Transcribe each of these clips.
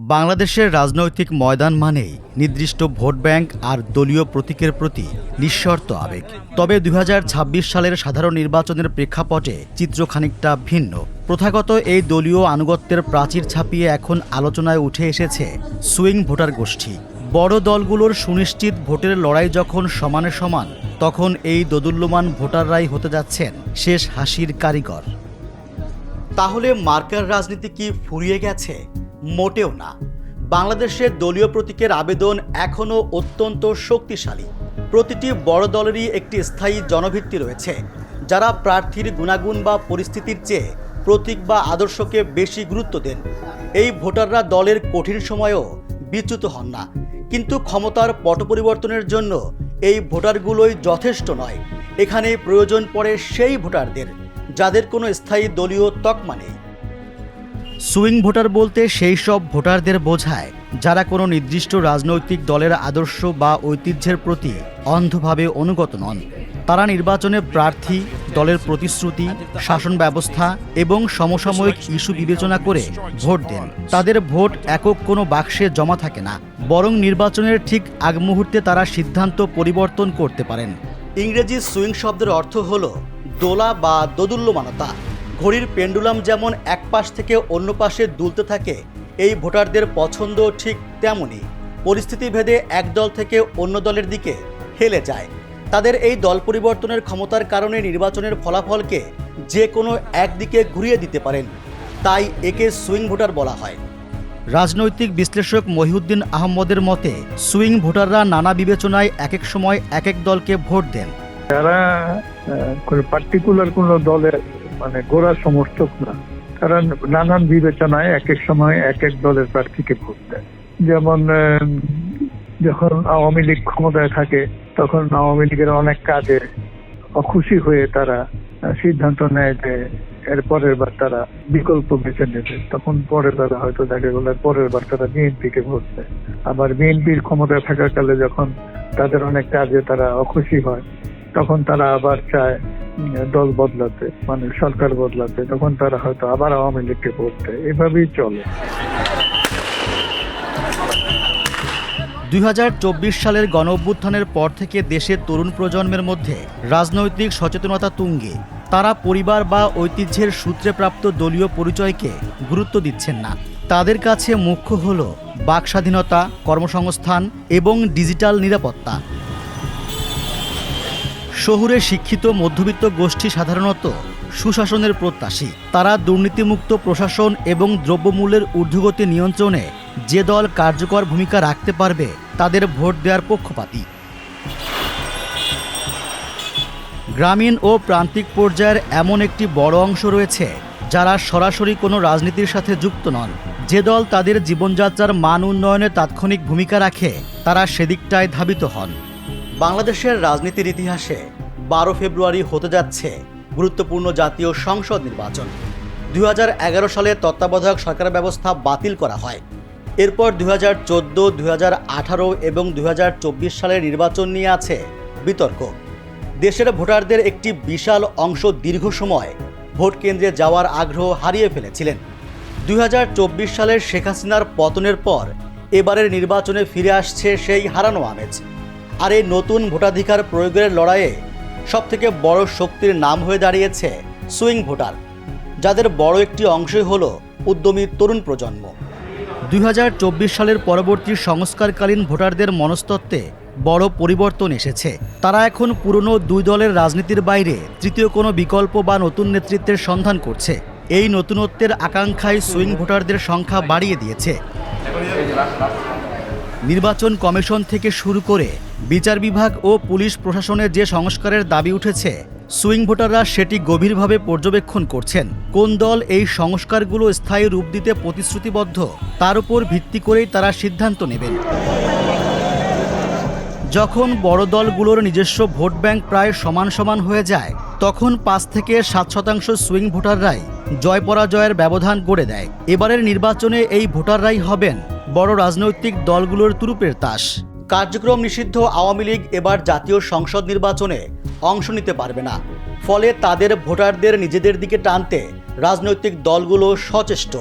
বাংলাদেশের রাজনৈতিক ময়দান মানেই নির্দিষ্ট ভোট ব্যাংক আর দলীয় প্রতীকের প্রতি নিঃশর্ত আবেগ। তবে ২০২৬ সালের সাধারণ নির্বাচনের প্রেক্ষাপটে চিত্র খানিকটা ভিন্ন। প্রথাগত এই দলীয় আনুগত্যের প্রাচীর ছাপিয়ে এখন আলোচনায় উঠে এসেছে সুইং ভোটার গোষ্ঠী। বড় দলগুলোর সুনিশ্চিত ভোটের লড়াই যখন সমানে সমান, তখন এই দোদুল্যমান ভোটাররাই হতে যাচ্ছেন শেষ হাসির কারিগর। তাহলে মার্কার রাজনীতি কি ফুরিয়ে গেছে? মোটেও না। বাংলাদেশের দলীয় প্রতীকের আবেদন এখনও অত্যন্ত শক্তিশালী। প্রতিটি বড় দলেরই একটি স্থায়ী জনভিত্তি রয়েছে, যারা প্রার্থীর গুণাগুণ বা পরিস্থিতির চেয়ে প্রতীক বা আদর্শকে বেশি গুরুত্ব দেন। এই ভোটাররা দলের কঠিন সময়েও বিচ্যুত হন না। কিন্তু ক্ষমতার পট পরিবর্তনের জন্য এই ভোটারগুলোই যথেষ্ট নয়। এখানে প্রয়োজন পড়ে সেই ভোটারদের যাদের কোনো স্থায়ী দলীয় তকমা নেই। সুইং ভোটার বলতে সেই সব ভোটারদের বোঝায় যারা কোনো নির্দিষ্ট রাজনৈতিক দলের আদর্শ বা ঐতিহ্যের প্রতি অন্ধভাবে অনুগত নন। তারা নির্বাচনে প্রার্থী, দলের প্রতিশ্রুতি, শাসন ব্যবস্থা এবং সমসাময়িক ইস্যু বিবেচনা করে ভোট দেন। তাদের ভোট একক কোনো বাক্সে জমা থাকে না, বরং নির্বাচনের ঠিক আগ মুহূর্তে তারা সিদ্ধান্ত পরিবর্তন করতে পারেন। ইংরেজি সুইং শব্দের অর্থ হল দোলা বা দোদুল্যমানতা। ঘড়ির পেন্ডুলাম যেমন এক পাশ থেকে অন্য পাশে দুলতে থাকে, এই ভোটারদের পছন্দ ঠিক তেমনই। পরিস্থিতি ভেদে এক দল থেকে অন্য দলের দিকে হেলে যায়। তাদের এই দল পরিবর্তনের ক্ষমতার কারণে নির্বাচনের ফলাফলকে যে কোনো একদিকে ঘুরিয়ে দিতে পারেন। তাই একে সুইং ভোটার বলা হয়। রাজনৈতিক বিশ্লেষক মহিউদ্দিন আহমদের মতে, সুইং ভোটাররা নানা বিবেচনায় এক এক সময় এক এক দলকে ভোট দেন। যারা কোনো পার্টিকুলার কোনো দলের গোড়া সমর্থক না, তারা নানান বিবেচনায় এক এক সময় এক এক দলের প্রার্থীকে ভোট দেয়। যেমন যখন আওয়ামী লীগ ক্ষমতায় থাকে, তখন আওয়ামী লীগের অনেক কাজে অখুশি হয়ে তারা সিদ্ধান্ত নেয় যে এর পরের বার তারা বিকল্প বেছে নেবে। তখন পরের বার হয়তো দেখা গেল পরের বার তারা বিএনপিকে ভোট দেয়। আবার বিএনপির ক্ষমতায় থাকাকালে যখন তাদের অনেক কাজে তারা অখুশি হয়, তখন তারা আবার চায় দল বদলাতে, সরকার বদলাতে, তখন তারা হয়তো আবার আওয়ামী লীগকে ভোট দেয়। এভাবেই চলে। ২০২৪ সালের গণঅভ্যুত্থানের পর থেকে দেশের তরুণ প্রজন্মের মধ্যে রাজনৈতিক সচেতনতা তুঙ্গে। তারা পরিবার বা ঐতিহ্যের সূত্রে প্রাপ্ত দলীয় পরিচয়কে গুরুত্ব দিচ্ছেন না। তাদের কাছে মুখ্য হল বাক স্বাধীনতা, কর্মসংস্থান এবং ডিজিটাল নিরাপত্তা। শহুরে শিক্ষিত মধ্যবিত্ত গোষ্ঠী সাধারণত সুশাসনের প্রত্যাশী। তারা দুর্নীতিমুক্ত প্রশাসন এবং দ্রব্যমূল্যের ঊর্ধ্বগতি নিয়ন্ত্রণে যে দল কার্যকর ভূমিকা রাখতে পারবে তাদের ভোট দেওয়ার পক্ষপাতী। গ্রামীণ ও প্রান্তিক পর্যায়ের এমন একটি বড় অংশ রয়েছে যারা সরাসরি কোনো রাজনীতির সাথে যুক্ত নন। যে দল তাদের জীবনযাত্রার মান উন্নয়নে তাৎক্ষণিক ভূমিকা রাখে, তারা সেদিকটায় ধাবিত হন। বাংলাদেশের রাজনীতির ইতিহাসে ১২ ফেব্রুয়ারি হতে যাচ্ছে গুরুত্বপূর্ণ জাতীয় সংসদ নির্বাচন। ২০১১ সালে তত্ত্বাবধায়ক সরকার ব্যবস্থা বাতিল করা হয়। এরপর ২০১৪, ২০১৮ এবং ২০২৪ সালের নির্বাচন নিয়ে আছে বিতর্ক। দেশের ভোটারদের একটি বিশাল অংশ দীর্ঘ সময় ভোট কেন্দ্রে যাওয়ার আগ্রহ হারিয়ে ফেলেছিলেন। ২০২৪ সালের শেখ হাসিনার পতনের পর এবারের নির্বাচনে ফিরে আসছে সেই হারানো আমেজ। আর এই নতুন ভোটাধিকার প্রয়োগের লড়াইয়ে সবথেকে বড় শক্তির নাম হয়ে দাঁড়িয়েছে সুইং ভোটার, যাদের বড় একটি অংশই হল উদ্যমী তরুণ প্রজন্ম। ২০২৪ সালের পরবর্তী সংস্কারকালীন ভোটারদের মনস্তত্ত্বে বড় পরিবর্তন এসেছে। তারা এখন পুরনো দুই দলের রাজনীতির বাইরে তৃতীয় কোনো বিকল্প বা নতুন নেতৃত্বের সন্ধান করছে। এই নতুনত্বের আকাঙ্ক্ষায় সুইং ভোটারদের সংখ্যা বাড়িয়ে দিয়েছে। নির্বাচন কমিশন থেকে শুরু করে বিচার বিভাগ ও পুলিশ প্রশাসনে যে সংস্কারের দাবি উঠেছে, সুইং ভোটাররা সেটি গভীরভাবে পর্যবেক্ষণ করছেন। কোন দল এই সংস্কারগুলো স্থায়ী রূপ দিতে প্রতিশ্রুতিবদ্ধ, তার উপর ভিত্তি করেই তারা সিদ্ধান্ত নেবেন। যখন বড় দলগুলোর নিজস্ব ভোট ব্যাংক প্রায় সমান সমান হয়ে যায়, তখন ৫ থেকে ৭% সুইং ভোটাররাই জয় পরাজয়ের ব্যবধান গড়ে দেয়। এবারের নির্বাচনে এই ভোটাররাই হবেন বড় রাজনৈতিক দলগুলোর তুরুপের তাস। কার্যক্রম নিষিদ্ধ আওয়ামী লীগ এবার জাতীয় সংসদ নির্বাচনে অংশ নিতে পারবে না। ফলে তাদের ভোটারদের নিজেদের দিকে টানতে রাজনৈতিক দলগুলো সচেষ্ট।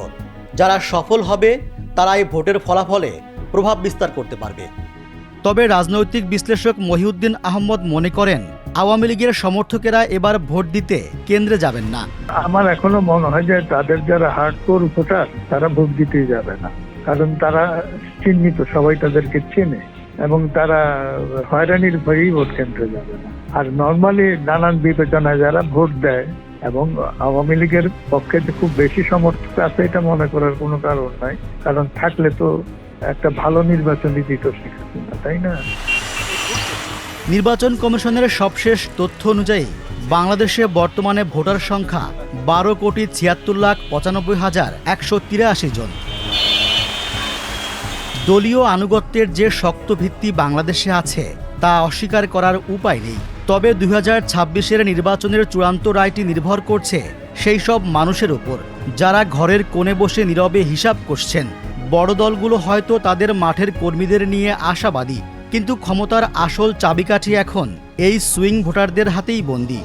যারা সফল হবে তারাই ভোটের ফলাফলে প্রভাব বিস্তার করতে পারবে। তবে রাজনৈতিক বিশ্লেষক মহিউদ্দিন আহমদ মনে করেন, আওয়ামী লীগের সমর্থকেরা এবার ভোট দিতে কেন্দ্রে যাবেন না। আমার এখনো মনে হয় যে তাদের যারা হার্ডকোর ভোটার তারা ভোট দিতেই যাবে না, কারণ তারা চিহ্নিত, সবাই তাদেরকে চেনে এবং তারা হয়রানির ভয়েই ভোট কেন্দ্রে যাবে না। আর নর্মালি নানান বিবেচনায় যারা ভোট দেয় এবং আওয়ামী লীগের পক্ষে যে খুব বেশি সমর্থক আছে এটা মনে করার কোনো কারণ নাই, কারণ থাকলে তো একটা ভালো নির্বাচন দিত সেখানে না, তাই না? নির্বাচন কমিশনের সবশেষ তথ্য অনুযায়ী বাংলাদেশে বর্তমানে ভোটার সংখ্যা 12,76,95,183 জন। দলীয় আনুগত্যের যে শক্ত ভিত্তি বাংলাদেশে আছে তা অস্বীকার করার উপায় নেই। তবে 2026-এর নির্বাচনের চূড়ান্ত রায়টি নির্ভর করছে সেই সব মানুষের উপর যারা ঘরের কোণে বসে নীরবে হিসাব করছেন। বড় দলগুলো হয়তো তাদের মাঠের কর্মীদের নিয়ে আশাবাদী, কিন্তু ক্ষমতার আসল চাবিকাঠি এখন এই সুইং ভোটারদের হাতেই বন্দী।